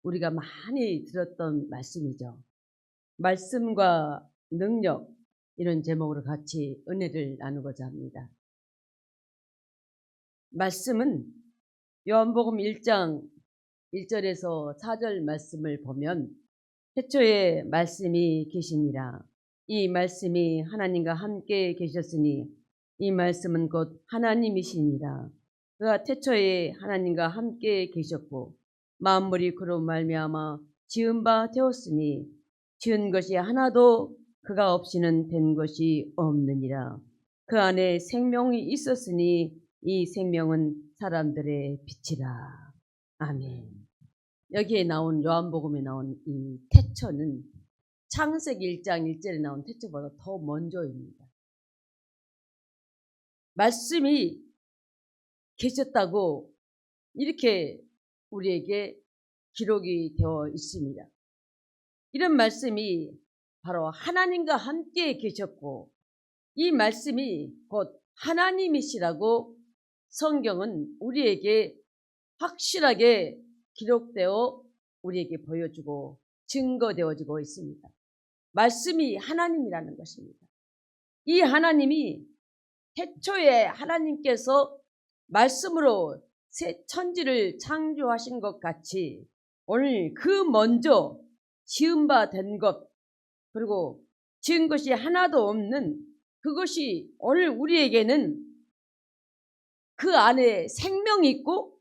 우리가 많이 들었던 말씀이죠. 말씀과 능력, 이런 제목으로 같이 은혜를 나누고자 합니다. 말씀은 요한복음 1장 1절에서 4절 말씀을 보면 태초에 말씀이 계시니라. 이 말씀이 하나님과 함께 계셨으니 이 말씀은 곧 하나님이시니라. 그가 태초에 하나님과 함께 계셨고 만물이 그로 말미암아 지은 바 되었으니 지은 것이 하나도 그가 없이는 된 것이 없느니라. 그 안에 생명이 있었으니 이 생명은 사람들의 빛이라. 아멘. 여기에 나온 요한복음에 나온 이 태초는 창세기 1장 1절에 나온 태초보다 더 먼저입니다. 말씀이 계셨다고 이렇게 우리에게 기록이 되어 있습니다. 이런 말씀이 바로 하나님과 함께 계셨고 이 말씀이 곧 하나님이시라고 성경은 우리에게 확실하게 기록되어 우리에게 보여주고 증거되어지고 있습니다. 말씀이 하나님이라는 것입니다. 이 하나님이 태초에 하나님께서 말씀으로 새 천지를 창조하신 것 같이 오늘 그 먼저 지은 바 된 것, 그리고 지은 것이 하나도 없는 그것이 오늘 우리에게는 그 안에 생명이 있고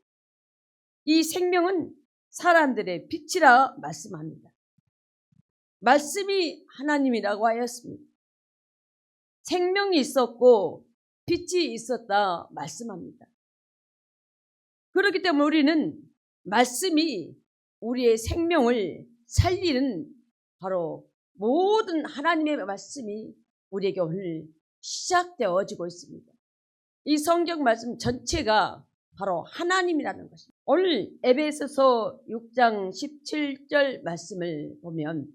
이 생명은 사람들의 빛이라 말씀합니다. 말씀이 하나님이라고 하였습니다. 생명이 있었고 빛이 있었다 말씀합니다. 그렇기 때문에 우리는 말씀이 우리의 생명을 살리는 바로 모든 하나님의 말씀이 우리에게 오늘 시작되어지고 있습니다. 이 성경 말씀 전체가 바로 하나님이라는 것입니다. 오늘 에베소서 6장 17절 말씀을 보면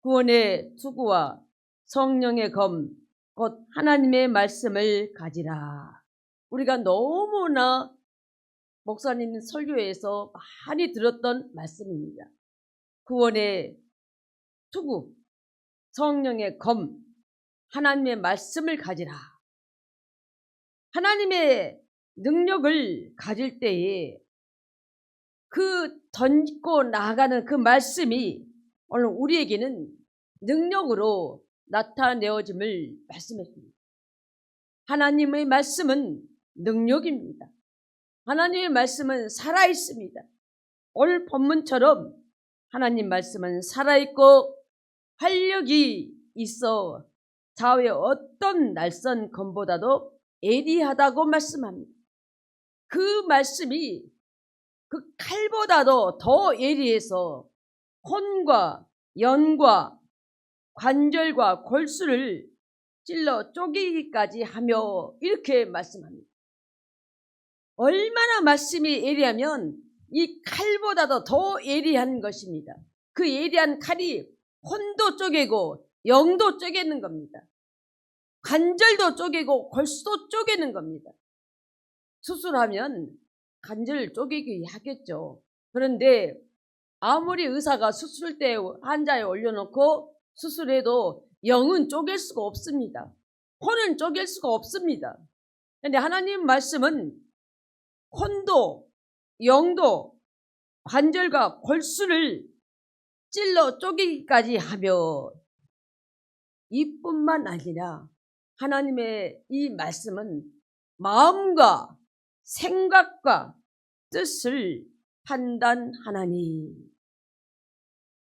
구원의 투구와 성령의 검 곧 하나님의 말씀을 가지라. 우리가 너무나 목사님 설교에서 많이 들었던 말씀입니다. 구원의 투구, 성령의 검, 하나님의 말씀을 가지라. 하나님의 능력을 가질 때에 그 던지고 나아가는 그 말씀이 오늘 우리에게는 능력으로 나타내어짐을 말씀했습니다. 하나님의 말씀은 능력입니다. 하나님의 말씀은 살아있습니다. 오늘 본문처럼 하나님 말씀은 살아있고 활력이 있어 좌우의 어떤 날선 검보다도 예리하다고 말씀합니다. 그 말씀이 그 칼보다도 더 예리해서 혼과 연과 관절과 골수를 찔러 쪼개기까지 하며 이렇게 말씀합니다. 얼마나 말씀이 예리하면 이 칼보다도 더 예리한 것입니다. 그 예리한 칼이 혼도 쪼개고 영도 쪼개는 겁니다. 관절도 쪼개고 골수도 쪼개는 겁니다. 수술하면 관절을 쪼개기 하겠죠. 그런데 아무리 의사가 수술대 환자에 올려놓고 수술해도 영은 쪼갤 수가 없습니다. 혼은 쪼갤 수가 없습니다. 그런데 하나님 말씀은 혼도 영도 관절과 골수를 찔러 쪼개기까지 하며 이뿐만 아니라 하나님의 이 말씀은 마음과 생각과 뜻을 판단하나니.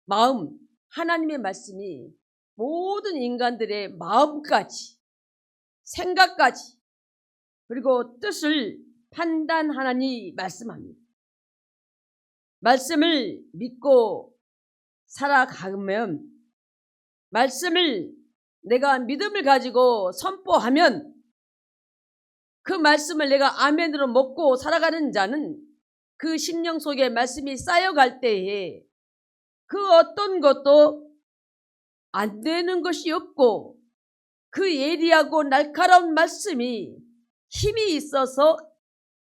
마음, 하나님의 말씀이 모든 인간들의 마음까지 생각까지 그리고 뜻을 판단하나니 말씀합니다. 말씀을 믿고 살아가면, 말씀을 내가 믿음을 가지고 선포하면 그 말씀을 내가 아멘으로 먹고 살아가는 자는 그 심령 속에 말씀이 쌓여갈 때에 그 어떤 것도 안 되는 것이 없고 그 예리하고 날카로운 말씀이 힘이 있어서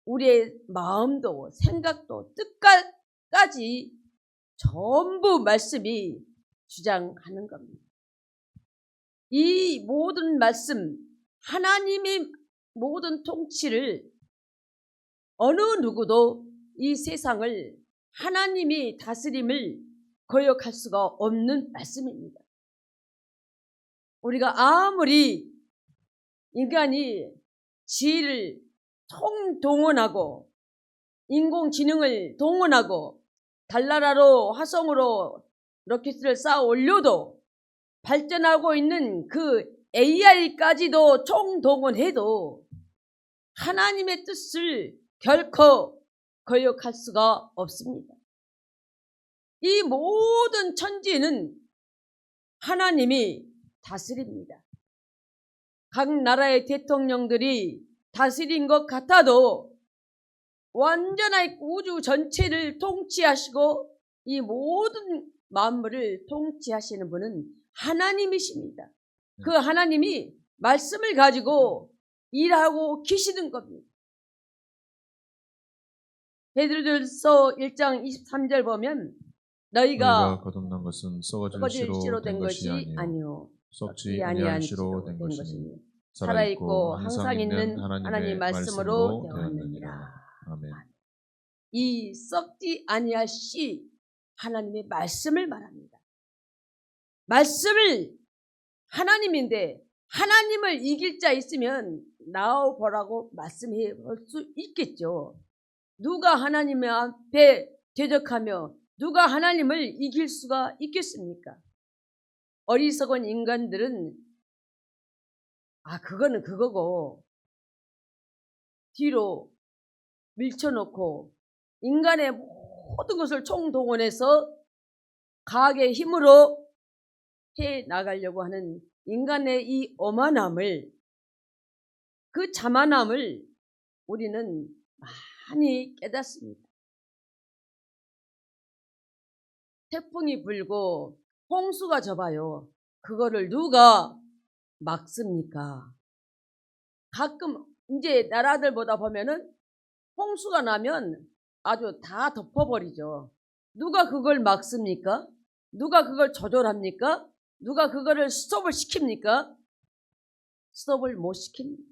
우리의 마음도 생각도 뜻까지 전부 말씀이 주장하는 겁니다. 이 모든 말씀, 하나님의 모든 통치를 어느 누구도 이 세상을 하나님이 다스림을 거역할 수가 없는 말씀입니다. 우리가 아무리 인간이 지혜를 총동원하고 인공지능을 동원하고 달나라로 화성으로 로켓을 쌓아 올려도 발전하고 있는 그 AI까지도 총동원해도 하나님의 뜻을 결코 거역할 수가 없습니다. 이 모든 천지는 하나님이 다스립니다. 각 나라의 대통령들이 다스린 것 같아도 완전한 우주 전체를 통치하시고 이 모든 만물을 통치하시는 분은 하나님이십니다. 그 하나님이 말씀을 가지고 일하고 계시는 겁니다. 베드로전서 1장 23절 보면 너희가 거듭난 것은 썩어질 씨로 된 것이 아니요 썩지 아니한 씨로 된 것이니 살아있고 항상 있는 하나님의 말씀으로 되었느니라. 아멘. 이 썩지 아니할 씨 하나님의 말씀을 말합니다. 말씀을 하나님인데 하나님을 이길 자 있으면 나와보라고 말씀해 볼 수 있겠죠. 누가 하나님 앞에 대적하며 누가 하나님을 이길 수가 있겠습니까? 어리석은 인간들은 그거는 그거고 뒤로 밀쳐놓고 인간의 모든 것을 총동원해서 과학의 힘으로 해 나가려고 하는 인간의 이 오만함을, 그 자만함을 우리는 많이 깨닫습니다. 태풍이 불고 홍수가 져봐요. 그거를 누가 막습니까? 가끔 이제 나라들보다 보면은 홍수가 나면 아주 다 덮어버리죠. 누가 그걸 막습니까? 누가 그걸 조절합니까? 누가 그거를 스톱을 시킵니까? 스톱을 못 시킵니다.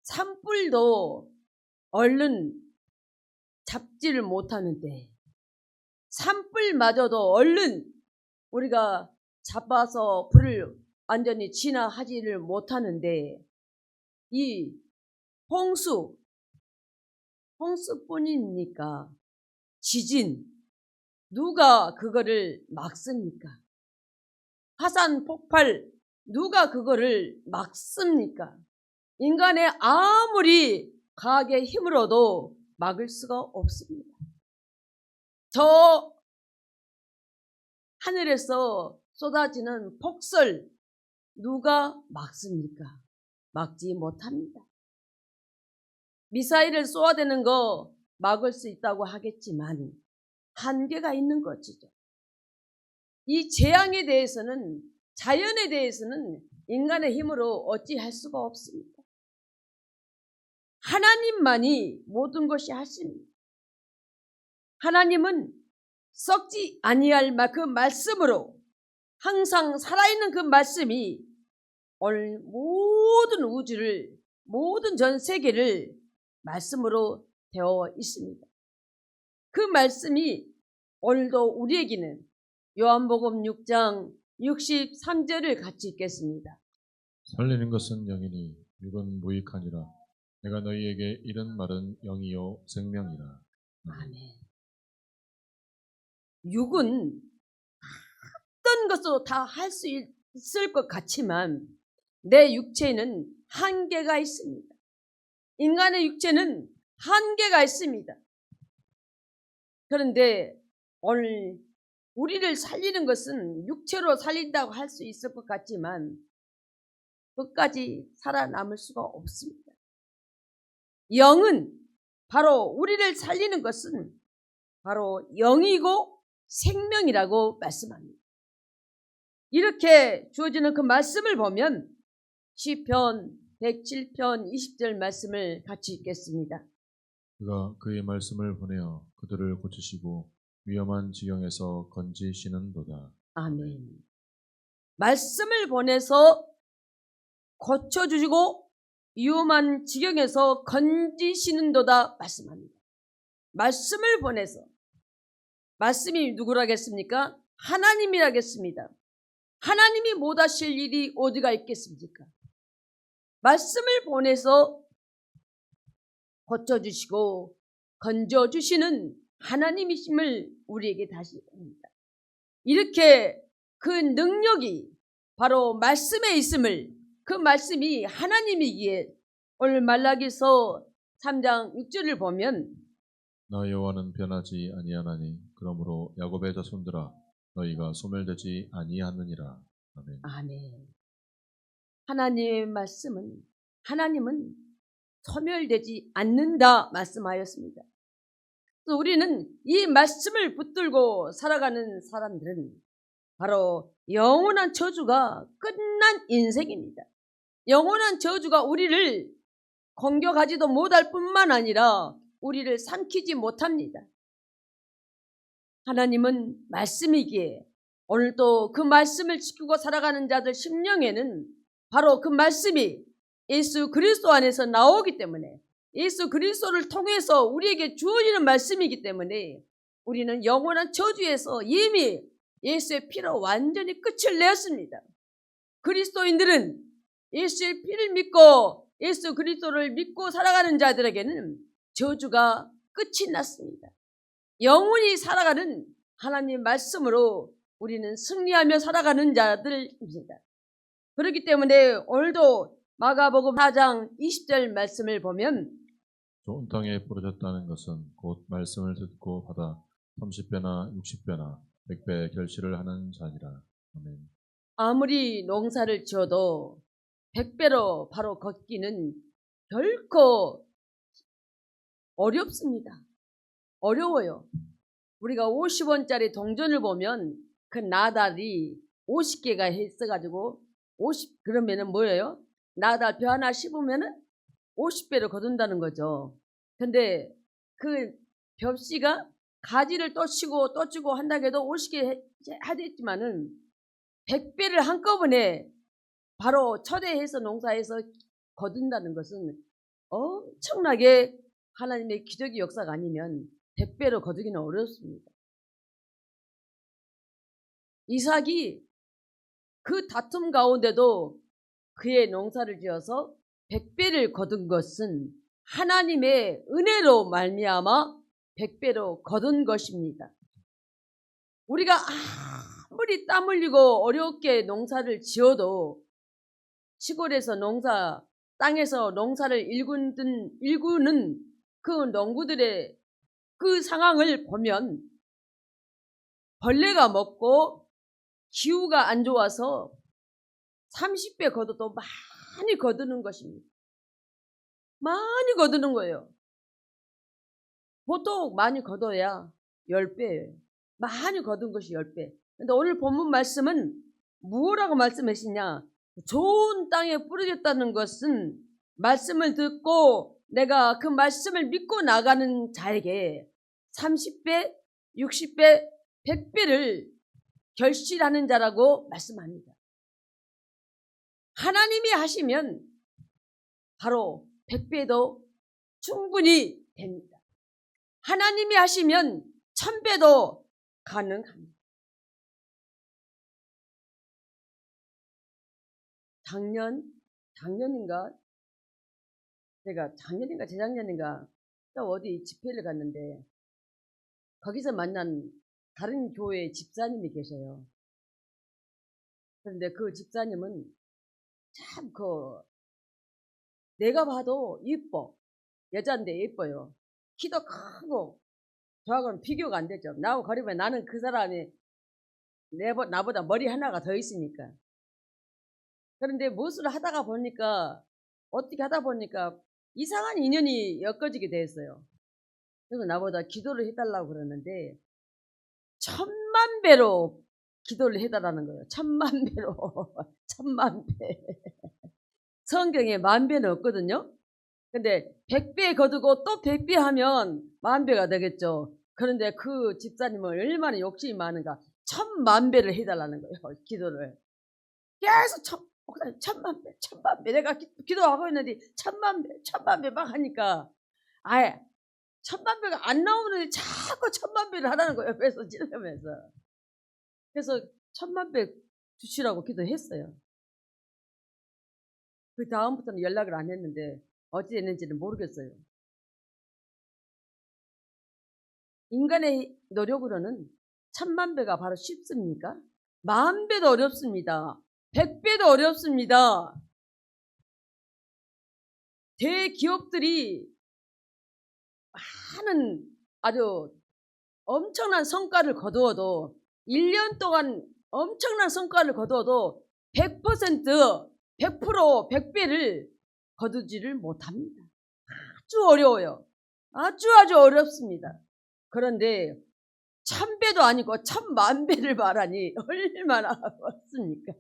산불도 얼른 잡지를 못하는데 산불마저도 얼른 우리가 잡아서 불을 완전히 진화하지를 못하는데 이 홍수뿐입니까? 지진, 누가 그거를 막습니까? 화산 폭발, 누가 그거를 막습니까? 인간의 아무리 과학의 힘으로도 막을 수가 없습니다. 저 하늘에서 쏟아지는 폭설, 누가 막습니까? 막지 못합니다. 미사일을 쏘아대는 거 막을 수 있다고 하겠지만 한계가 있는 것이죠. 이 재앙에 대해서는, 자연에 대해서는 인간의 힘으로 어찌할 수가 없습니다. 하나님만이 모든 것이 하십니다. 하나님은 썩지 아니할 그 말씀으로 항상 살아있는 그 말씀이 오늘 모든 우주를, 모든 전 세계를 말씀으로 되어 있습니다. 그 말씀이 오늘도 우리에게는 요한복음 6장 63절을 같이 읽겠습니다. 살리는 것은 영이니 육은 무익하니라. 내가 너희에게 이런 말은 영이요 생명이라. 아멘. 육은 어떤 것도 다 할 수 있을 것 같지만 내 육체는 한계가 있습니다. 인간의 육체는 한계가 있습니다. 그런데 오늘 우리를 살리는 것은 육체로 살린다고 할 수 있을 것 같지만 끝까지 살아남을 수가 없습니다. 영은 바로 우리를 살리는 것은 바로 영이고 생명이라고 말씀합니다. 이렇게 주어지는 그 말씀을 보면 시편 107편 20절 말씀을 같이 읽겠습니다. 그가 그의 말씀을 보내어 그들을 고치시고 위험한 지경에서 건지시는도다. 아멘. 말씀을 보내서 고쳐주시고 위험한 지경에서 건지시는도다 말씀합니다. 말씀을 보내서. 말씀이 누구라겠습니까? 하나님이라겠습니다. 하나님이 못하실 일이 어디가 있겠습니까? 말씀을 보내서 고쳐주시고 건져주시는 하나님이심을 우리에게 다시 봅니다. 이렇게 그 능력이 바로 말씀에 있음을, 그 말씀이 하나님이기에 오늘 말라기서 3장 6절을 보면 나 여호와는 변하지 아니하나니 그러므로 야곱의 자손들아 너희가 소멸되지 아니하느니라. 아멘. 아멘. 하나님의 말씀은, 하나님은 소멸되지 않는다 말씀하였습니다. 그래서 우리는 이 말씀을 붙들고 살아가는 사람들은 바로 영원한 저주가 끝난 인생입니다. 영원한 저주가 우리를 공격하지도 못할 뿐만 아니라 우리를 삼키지 못합니다. 하나님은 말씀이기에 오늘도 그 말씀을 지키고 살아가는 자들 심령에는 바로 그 말씀이 예수 그리스도 안에서 나오기 때문에, 예수 그리스도를 통해서 우리에게 주어지는 말씀이기 때문에 우리는 영원한 저주에서 이미 예수의 피로 완전히 끝을 내었습니다. 그리스도인들은 예수의 피를 믿고 예수 그리스도를 믿고 살아가는 자들에게는 저주가 끝이 났습니다. 영원히 살아가는 하나님 말씀으로 우리는 승리하며 살아가는 자들입니다. 그렇기 때문에 오늘도 마가복음 4장 20절 말씀을 보면 좋은 땅에 부러졌다는 것은 곧 말씀을 듣고 받아 30배나 60배나 100배 결실을 하는 자니라. 아멘. 아무리 농사를 지어도 100배로 바로 걷기는 결코 어렵습니다. 어려워요. 우리가 50원짜리 동전을 보면 그 나달이 50개가 있어가지고 50 그러면은 뭐예요? 나달 벼 하나 씹으면은 50배로 거둔다는 거죠. 근데 그 벽씨가 가지를 또 치고 또 치고 한다고 해도 50개 하겠지만은 100배를 한꺼번에 바로 초대해서 농사해서 거둔다는 것은 엄청나게 하나님의 기적의 역사가 아니면 100배로 거두기는 어렵습니다. 이삭이 그 다툼 가운데도 그의 농사를 지어서 100배를 거둔 것은 하나님의 은혜로 말미암아 100배로 거둔 것입니다. 우리가 아무리 땀 흘리고 어렵게 농사를 지어도 시골에서 땅에서 농사를 일구는 그 농부들의 그 상황을 보면 벌레가 먹고 기후가 안 좋아서 30배 거둬도 많이 거두는 것입니다. 많이 거두는 거예요. 보통 많이 거둬야 10배예요. 많이 거둔 것이 10배. 근데 오늘 본문 말씀은 무엇라고 말씀하시냐? 좋은 땅에 뿌려졌다는 것은 말씀을 듣고 내가 그 말씀을 믿고 나가는 자에게 30배, 60배, 100배를 결실하는 자라고 말씀합니다. 하나님이 하시면 바로 100배도 충분히 됩니다. 하나님이 하시면 1000배도 가능합니다. 작년인가 재작년인가 또 어디 집회를 갔는데 거기서 만난 다른 교회 집사님이 계셔요. 그런데 그 집사님은 참 내가 봐도 이뻐. 여자인데 예뻐요. 키도 크고 저하고는 비교가 안 되죠. 나하고 거리면 나는 그 사람이 나보다 머리 하나가 더 있으니까. 그런데 무엇을 하다가 보니까 어떻게 하다 보니까 이상한 인연이 엮어지게 됐어요. 그래서 나보다 기도를 해달라고 그러는데 1000만 배로 기도를 해달라는 거예요. 1000만 배로. 1000만 배. 성경에 만 배는 없거든요. 근데 100배 거두고 또 100배 하면 10,000배가 되겠죠. 그런데 그 집사님은 얼마나 욕심이 많은가. 1,000,000배를 해달라는 거예요. 기도를. 계속 1,000,000배. 내가 기도하고 있는데 1,000,000배 막 하니까 아예 1,000,000배가 안 나오는데 자꾸 1,000,000배를 하라는 거예요. 옆에서 찔러면서. 그래서 1,000,000배 주시라고 기도했어요. 그 다음부터는 연락을 안 했는데 어찌 됐는지는 모르겠어요. 인간의 노력으로는 1,000,000배가 바로 쉽습니까? 10,000배도 어렵습니다. 100배도 어렵습니다. 대기업들이 많은 아주 엄청난 성과를 거두어도 1년 동안 엄청난 성과를 거두어도 100%, 100%, 100배를 거두지를 못합니다. 아주 어려워요. 아주 어렵습니다. 그런데 1,000배도 아니고 1,000,000배를 말하니 얼마나 어렵습니까?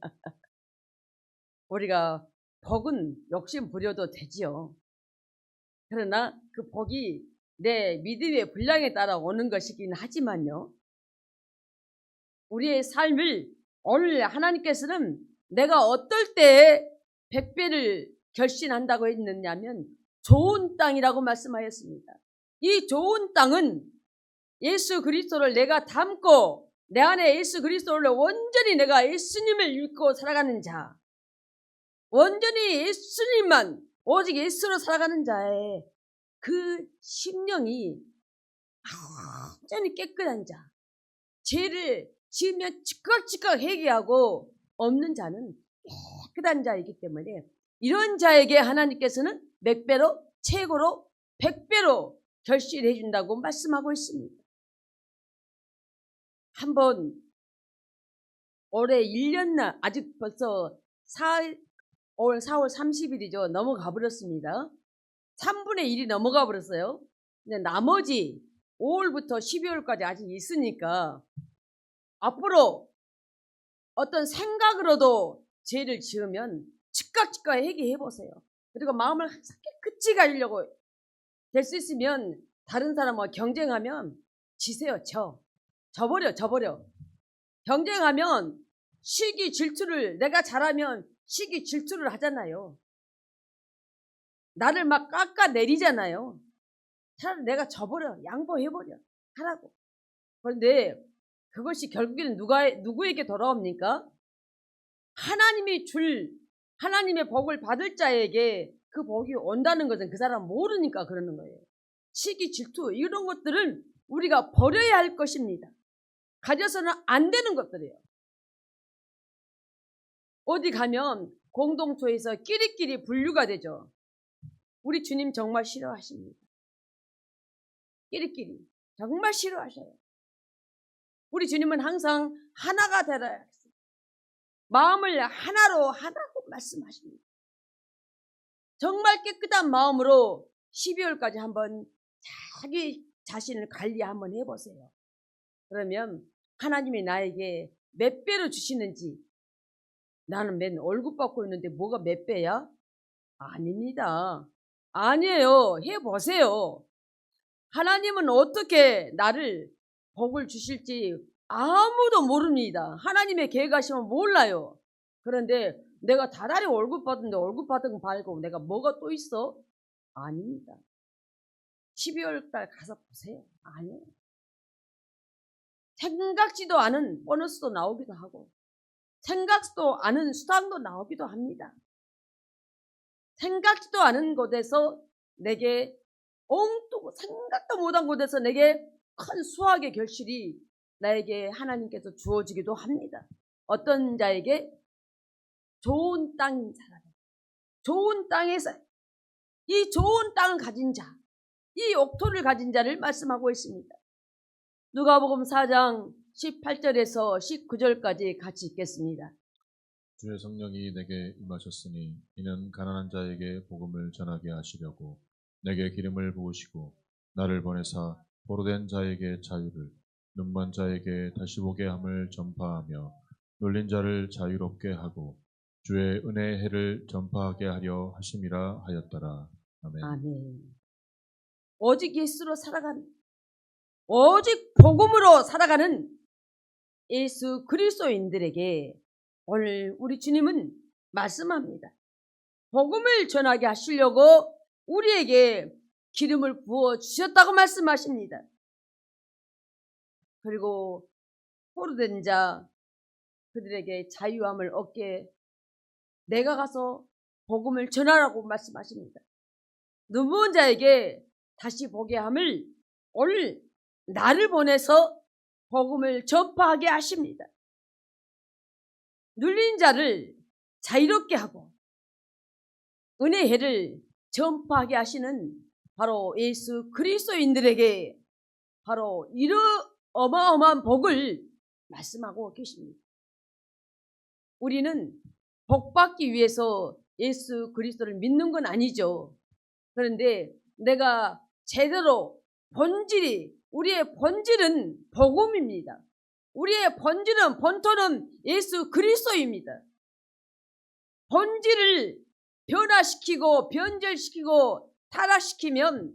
우리가 복은 욕심 부려도 되지요. 그러나 그 복이 내 믿음의 분량에 따라 오는 것이긴 하지만요. 우리의 삶을 오늘 하나님께서는 내가 어떨 때에 100배를 결신한다고 했느냐면 좋은 땅이라고 말씀하였습니다. 이 좋은 땅은 예수 그리스도를 내가 담고 내 안에 예수 그리스도를 온전히 내가 예수님을 믿고 살아가는 자, 온전히 예수님만 오직 예수로 살아가는 자의 그 심령이 완전히 깨끗한 자, 죄를 지으면 즉각 회개하고 없는 자는 깨끗한 자이기 때문에 이런 자에게 하나님께서는 몇 배로 최고로 100배로 결실해 준다고 말씀하고 있습니다. 한번 올해 1년나 아직 벌써 4월 30일이죠. 넘어가 버렸습니다. 3분의 1이 넘어가 버렸어요. 근데 나머지 5월부터 12월까지 아직 있으니까 앞으로 어떤 생각으로도 죄를 지으면 즉각 회개해 보세요. 그리고 마음을 항상 깨끗이 가리려고 될 수 있으면 다른 사람과 경쟁하면 지세요. 져버려. 경쟁하면 시기 질투를 내가 잘하면 시기 질투를 하잖아요. 나를 막 깎아내리잖아요. 차라리 내가 져버려. 양보해버려. 하라고. 그런데 그것이 결국에는 누구에게 돌아옵니까? 하나님의 복을 받을 자에게 그 복이 온다는 것은 그 사람 모르니까 그러는 거예요. 시기, 질투 이런 것들은 우리가 버려야 할 것입니다. 가져서는 안 되는 것들이에요. 어디 가면 공동체에서 끼리끼리 분류가 되죠. 우리 주님 정말 싫어하십니다. 끼리끼리 정말 싫어하셔요. 우리 주님은 항상 하나가 되라 했어요. 마음을 하나로 말씀하십니다. 정말 깨끗한 마음으로 12월까지 한번 자기 자신을 관리 한번 해보세요. 그러면 하나님이 나에게 몇 배로 주시는지, 나는 맨 월급 받고 있는데 뭐가 몇 배야? 아닙니다. 아니에요. 해보세요. 하나님은 어떻게 나를 복을 주실지 아무도 모릅니다. 하나님의 계획하시면 몰라요. 그런데 내가 다달이 월급 받은데 월급 받은 거 말고 내가 뭐가 또 있어? 아닙니다. 12월 달 가서 보세요. 아니에요. 생각지도 않은 보너스도 나오기도 하고 생각지도 않은 수당도 나오기도 합니다. 생각지도 않은 곳에서 내게 엉뚱 생각도 못한 곳에서 내게 큰 수확의 결실이 나에게 하나님께서 주어지기도 합니다. 어떤 자에게 좋은 땅인 사람, 좋은 땅에서 이 좋은 땅을 가진 자, 이 옥토를 가진 자를 말씀하고 있습니다. 누가복음 4장 18절에서 19절까지 같이 읽겠습니다. 주의 성령이 내게 임하셨으니 이는 가난한 자에게 복음을 전하게 하시려고 내게 기름을 부으시고 나를 보내사 포로된 자에게 자유를, 눈먼 자에게 다시 보게 함을 전파하며 눌린 자를 자유롭게 하고 주의 은혜의 해를 전파하게 하려 하심이라 하였더라. 아멘. 아멘. 오직 예수로 살아가는, 오직 복음으로 살아가는 예수 그리스도인들에게 오늘 우리 주님은 말씀합니다. 복음을 전하게 하시려고 우리에게 기름을 부어 주셨다고 말씀하십니다. 그리고 포로된 자 그들에게 자유함을 얻게 내가 가서 복음을 전하라고 말씀하십니다. 눈먼 자에게 다시 보게 함을 오늘 나를 보내서 복음을 전파하게 하십니다. 눌린 자를 자유롭게 하고 은혜의 해를 전파하게 하시는 바로 예수 그리스도인들에게 바로 이런 어마어마한 복을 말씀하고 계십니다. 우리는 복받기 위해서 예수 그리스도를 믿는 건 아니죠. 그런데 내가 제대로 우리의 본질은 복음입니다. 우리의 본질은 본토는 예수 그리스도입니다. 본질을 변화시키고 변절시키고 타락시키면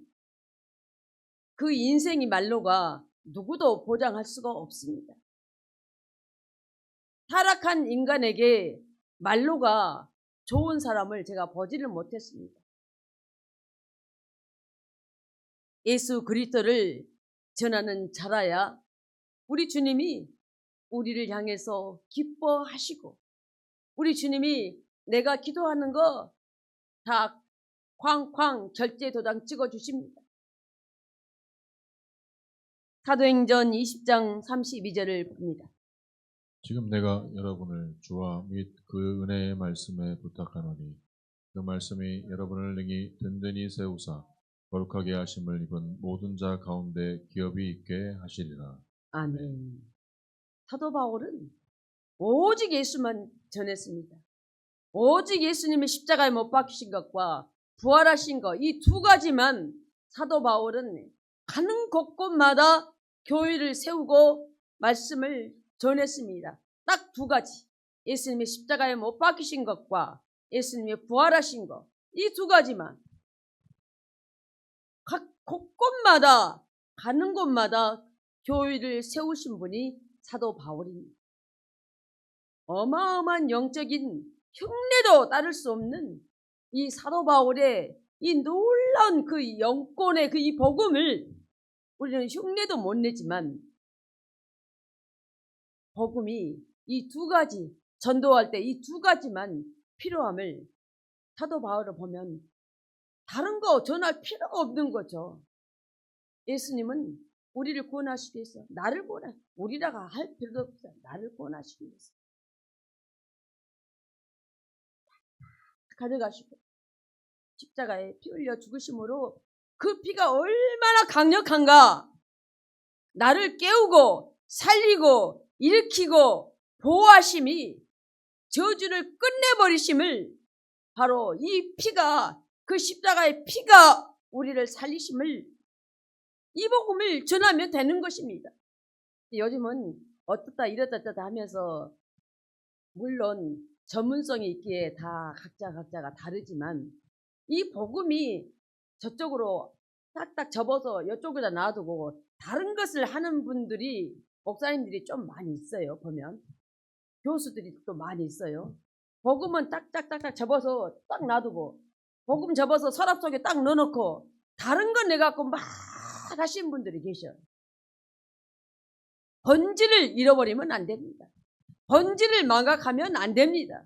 그 인생의 말로가 누구도 보장할 수가 없습니다. 타락한 인간에게 말로가 좋은 사람을 제가 보지를 못했습니다. 예수 그리스도를 전하는 자라야 우리 주님이 우리를 향해서 기뻐하시고 우리 주님이 내가 기도하는 거 다 쾅쾅 결제 도장 찍어주십니다. 사도행전 20장 32절을 봅니다. 지금 내가 여러분을 주와 및 그 은혜의 말씀에 부탁하노니 그 말씀이 여러분을 능히 든든히 세우사 거룩하게 하심을 입은 모든 자 가운데 기업이 있게 하시리라. 아멘. 사도 바울은 오직 예수만 전했습니다. 오직 예수님의 십자가에 못 박히신 것과 부활하신 것, 이 두 가지만 사도 바울은 가는 곳곳마다 교회를 세우고 말씀을 전했습니다. 딱 두 가지. 예수님의 십자가에 못 박히신 것과 예수님의 부활하신 것, 이 두 가지만 각 곳곳마다 가는 곳마다 교회를 세우신 분이 사도 바울입니다. 어마어마한 영적인 흉내도 따를 수 없는 이 사도 바울의 이 놀라운 그 영권의 그 이 복음을 우리는 흉내도 못 내지만 복음이 이 두 가지 전도할 때 이 두 가지만 필요함을 사도 바울을 보면 다른 거 전할 필요가 없는 거죠. 예수님은 우리를 구원하시기 위해서 나를 구원하 우리라가 할 필요도 없어요. 나를 구원하시기 위해서 가져가시고 십자가에 피 흘려 죽으심으로 그 피가 얼마나 강력한가 나를 깨우고 살리고 일으키고 보호하심이 저주를 끝내버리심을 바로 이 피가 그 십자가의 피가 우리를 살리심을 이 복음을 전하면 되는 것입니다. 요즘은 어떻다 이렇다 저렇다 하면서 물론 전문성이 있기에 다 각자가 다르지만 이 복음이 저쪽으로 딱딱 접어서 이쪽에다 놔두고 다른 것을 하는 분들이 목사님들이 좀 많이 있어요. 보면 교수들이 또 많이 있어요. 복음은 딱딱딱딱 접어서 딱 놔두고 복음 접어서 서랍 속에 딱 넣어놓고 다른 건 내갖고 막 하시는 분들이 계셔요. 본질을 잃어버리면 안 됩니다. 본질을 망각하면 안 됩니다.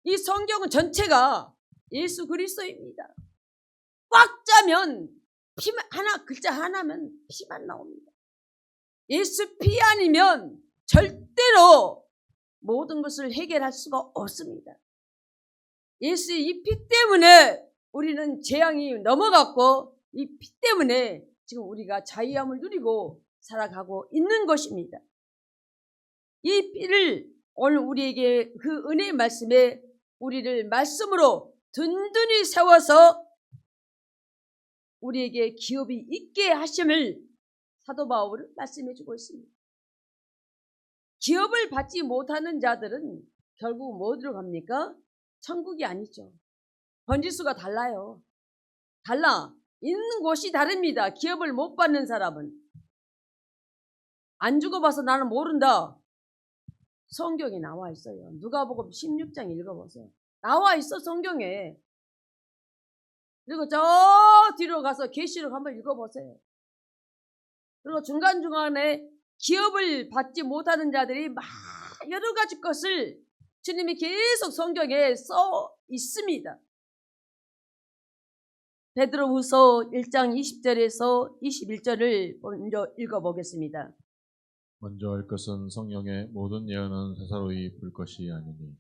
이 성경은 전체가 예수 그리스도입니다. 꽉 짜면 피만 하나 글자 하나면 피만 나옵니다. 예수 피 아니면 절대로 모든 것을 해결할 수가 없습니다. 예수 이 피 때문에 우리는 재앙이 넘어갔고 이 피 때문에 지금 우리가 자유함을 누리고 살아가고 있는 것입니다. 이 피를 오늘 우리에게 그 은혜의 말씀에 우리를 말씀으로 든든히 세워서 우리에게 기업이 있게 하심을 사도 바울은 말씀해 주고 있습니다. 기업을 받지 못하는 자들은 결국 뭐 들어갑니까? 천국이 아니죠. 번지수가 달라요. 달라. 있는 곳이 다릅니다. 기업을 못 받는 사람은. 안 죽어봐서 나는 모른다. 성경에 나와 있어요. 누가복음 16장 읽어보세요. 나와 있어 성경에. 그리고 저 뒤로 가서 계시록 한번 읽어보세요. 그리고 중간중간에 기업을 받지 못하는 자들이 막 여러 가지 것을 주님이 계속 성경에 써 있습니다. 베드로후서 1장 20절에서 21절을 먼저 읽어보겠습니다. 먼저 할 것은 성령의 모든 예언은 사사로이 불 것이 아니니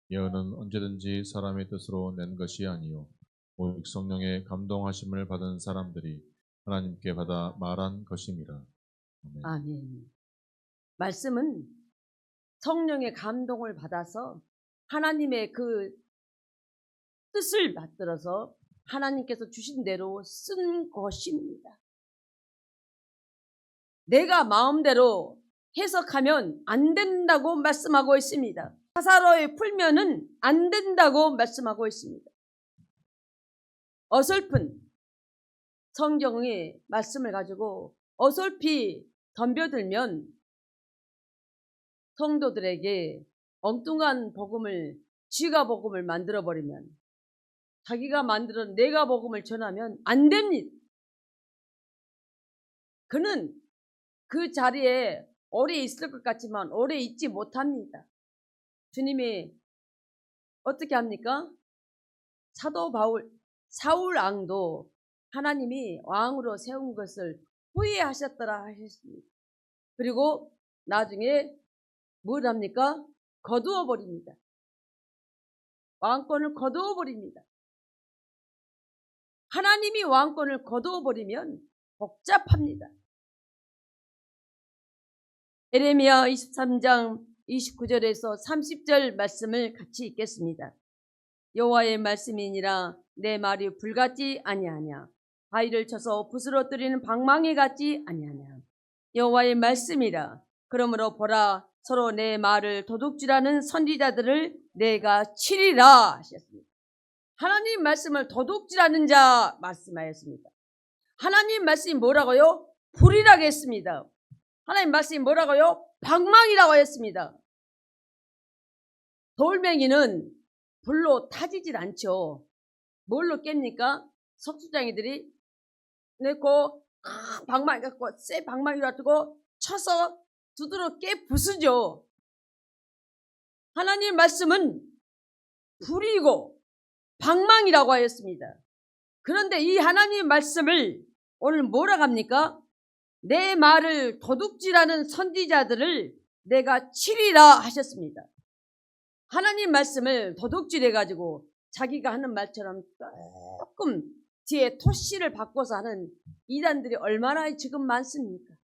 예언은 언제든지 사람의 뜻으로 낸 것이 아니요 오직 성령의 감동하심을 받은 사람들이 하나님께 받아 말한 것임이라. 아멘. 아멘. 말씀은 성령의 감동을 받아서 하나님의 그 뜻을 받들어서 하나님께서 주신 대로 쓴 것입니다. 내가 마음대로 해석하면 안 된다고 말씀하고 있습니다. 사사로이 풀면은 안 된다고 말씀하고 있습니다. 어설픈 성경의 말씀을 가지고 어설피 덤벼들면 성도들에게 엉뚱한 복음을, 쥐가 복음을 만들어버리면, 자기가 만들어 내가 복음을 전하면 안 됩니다. 그는 그 자리에 오래 있을 것 같지만 오래 있지 못합니다. 주님이 어떻게 합니까? 사도 바울, 사울 왕도 하나님이 왕으로 세운 것을 후회하셨더라 하셨습니다. 그리고 나중에 뭘 합니까? 거두어 버립니다. 왕권을 거두어 버립니다. 하나님이 왕권을 거두어 버리면 복잡합니다. 에레미야 23장 29절에서 30절 말씀을 같이 읽겠습니다. 여호와의 말씀이니라 내 말이 불같지 아니하냐 바위를 쳐서 부스러뜨리는 방망이 같지 아니하냐 여호와의 말씀이라 그러므로 보라 서로 내 말을 도둑질하는 선지자들을 내가 치리라 하셨습니다. 하나님 말씀을 도둑질하는 자 말씀하였습니다. 하나님 말씀이 뭐라고요? 불이라고 했습니다. 하나님 말씀이 뭐라고요? 방망이라고 했습니다. 돌멩이는 불로 타지질 않죠. 뭘로 깹니까? 석수장이들이 내고 방망이 갖고 쇠 방망이 가지고 쳐서 두드러 깨부수죠. 하나님 말씀은 불이고 방망이라고 하였습니다. 그런데 이 하나님 말씀을 오늘 뭐라고 합니까? 내 말을 도둑질하는 선지자들을 내가 치리라 하셨습니다. 하나님 말씀을 도둑질해가지고 자기가 하는 말처럼 조금 뒤에 토시를 바꿔서 하는 이단들이 얼마나 지금 많습니까?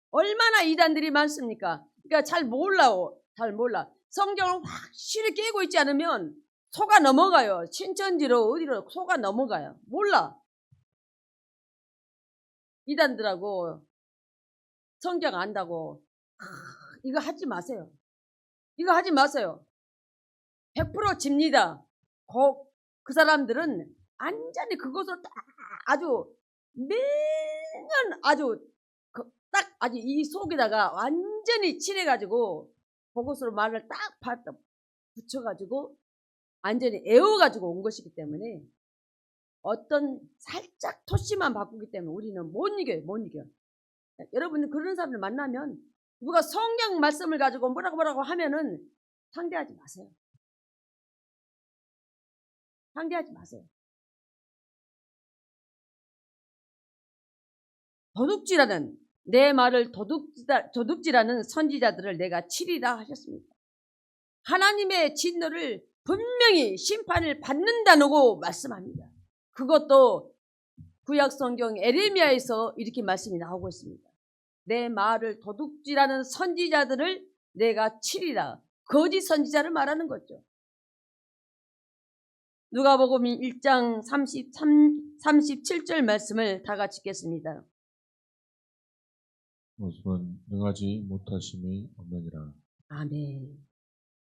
얼마나 이단들이 많습니까? 그러니까 잘 몰라. 성경을 확실히 깨고 있지 않으면 속아 넘어가요. 신천지로 어디로 속아 넘어가요. 몰라. 이단들하고 성경 안다고 이거 하지 마세요. 이거 하지 마세요. 100% 집니다. 그 사람들은 완전히 그것을 딱 아주 매년 아주 딱 아주 이 속에다가 완전히 칠해가지고 그것으로 말을 딱 붙여가지고 완전히 애워가지고 온 것이기 때문에 어떤 살짝 토시만 바꾸기 때문에 우리는 못 이겨요. 여러분들 그런 사람을 만나면 누가 성경 말씀을 가지고 뭐라고 하면은 상대하지 마세요. 도둑질하는 내 말을 도둑질하는 선지자들을 내가 치리라 하셨습니다. 하나님의 진노를 분명히 심판을 받는다고 말씀합니다. 그것도 구약성경 에레미야에서 이렇게 말씀이 나오고 있습니다. 내 말을 도둑질하는 선지자들을 내가 치리라. 거짓 선지자를 말하는 거죠. 누가복음 1장 37절 말씀을 다 같이 읽겠습니다. 모습은 능하지 못하심이 없느니라. 아멘.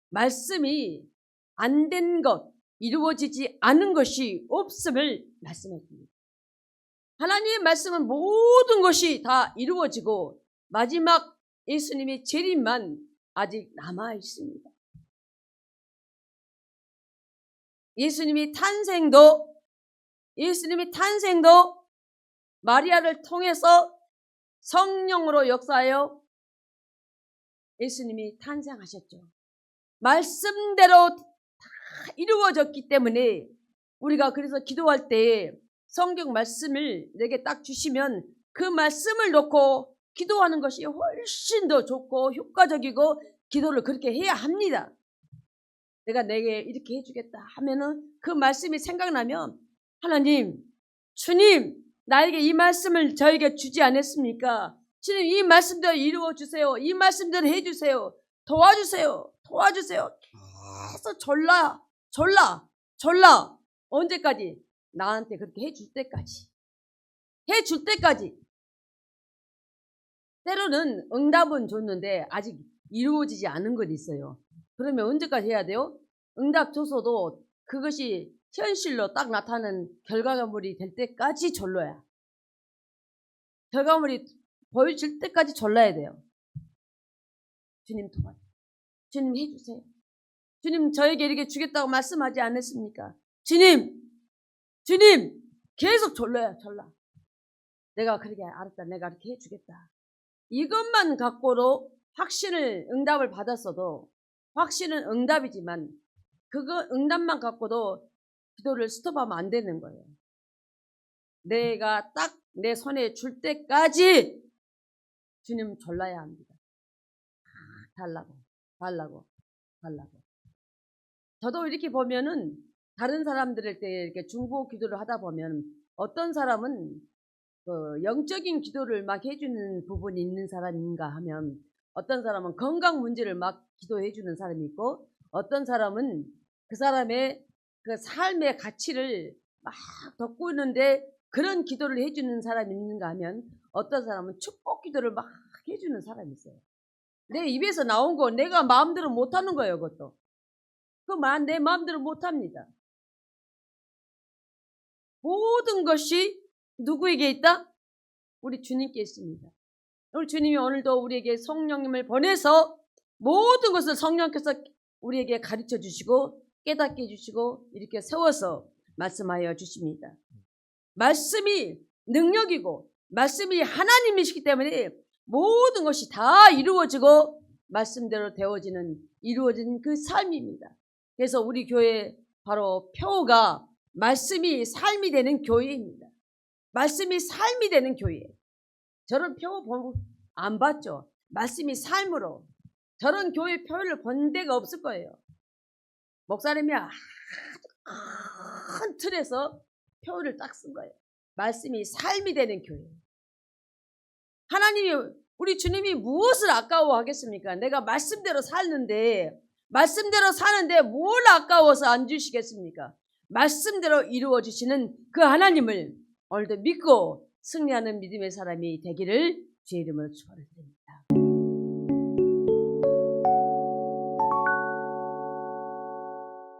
말씀이 안 된 것, 이루어지지 않은 것이 없음을 말씀했습니다. 하나님의 말씀은 모든 것이 다 이루어지고 마지막 예수님의 재림만 아직 남아 있습니다. 예수님의 탄생도 마리아를 통해서 성령으로 역사하여 예수님이 탄생하셨죠. 말씀대로 다 이루어졌기 때문에 우리가 그래서 기도할 때 성경 말씀을 내게 딱 주시면 그 말씀을 놓고 기도하는 것이 훨씬 더 좋고 효과적이고 기도를 그렇게 해야 합니다. 내가 내게 이렇게 해주겠다 하면은 그 말씀이 생각나면 하나님, 주님, 나에게 이 말씀을 저에게 주지 않았습니까? 주님, 이 말씀대로 이루어 주세요. 이 말씀대로 해주세요. 도와주세요. 계속 졸라. 언제까지? 나한테 그렇게 해줄 때까지. 때로는 응답은 줬는데 아직 이루어지지 않은 건 있어요. 그러면 언제까지 해야 돼요? 응답 줘서도 그것이 현실로 딱 나타나는 결과물이 될 때까지 졸라야. 결과물이 보여질 때까지 졸라야 돼요. 주님 도와줘. 주님 해주세요. 주님 저에게 이렇게 주겠다고 말씀하지 않았습니까? 주님 계속 졸라. 내가 그렇게 알았다. 내가 이렇게 해주겠다. 이것만 갖고도 응답을 받았어도 확신은 응답이지만 그거 응답만 갖고도 기도를 스톱하면 안 되는 거예요. 내가 딱 내 손에 줄 때까지 주님 졸라야 합니다. 달라고. 저도 이렇게 보면은 다른 사람들일 때 이렇게 중보 기도를 하다 보면 어떤 사람은 그 영적인 기도를 막 해주는 부분이 있는 사람인가 하면 어떤 사람은 건강 문제를 막 기도해 주는 사람이 있고 어떤 사람은 그 사람의 그 삶의 가치를 막 덮고 있는데 그런 기도를 해주는 사람이 있는가 하면 어떤 사람은 축복 기도를 막 해주는 사람이 있어요. 내 입에서 나온 거 내가 마음대로 못하는 거예요. 그것도 내 마음대로 못합니다. 모든 것이 누구에게 있다? 우리 주님께 있습니다. 우리 주님이 오늘도 우리에게 성령님을 보내서 모든 것을 성령께서 우리에게 가르쳐 주시고 깨닫게 해주시고 이렇게 세워서 말씀하여 주십니다. 말씀이 능력이고 말씀이 하나님이시기 때문에 모든 것이 다 이루어지고 말씀대로 이루어지는 그 삶입니다. 그래서 우리 교회 바로 표가 말씀이 삶이 되는 교회입니다. 말씀이 삶이 되는 교회. 저런 표 안 봤죠? 말씀이 삶으로. 저런 교회 표를 본 데가 없을 거예요. 목사님이 큰 틀에서 표를 딱 쓴 거예요. 말씀이 삶이 되는 교회. 우리 주님이 무엇을 아까워하겠습니까? 내가 말씀대로 사는데 뭘 아까워서 안 주시겠습니까? 말씀대로 이루어 주시는 그 하나님을 오늘도 믿고 승리하는 믿음의 사람이 되기를 주의 이름으로 축원드립니다.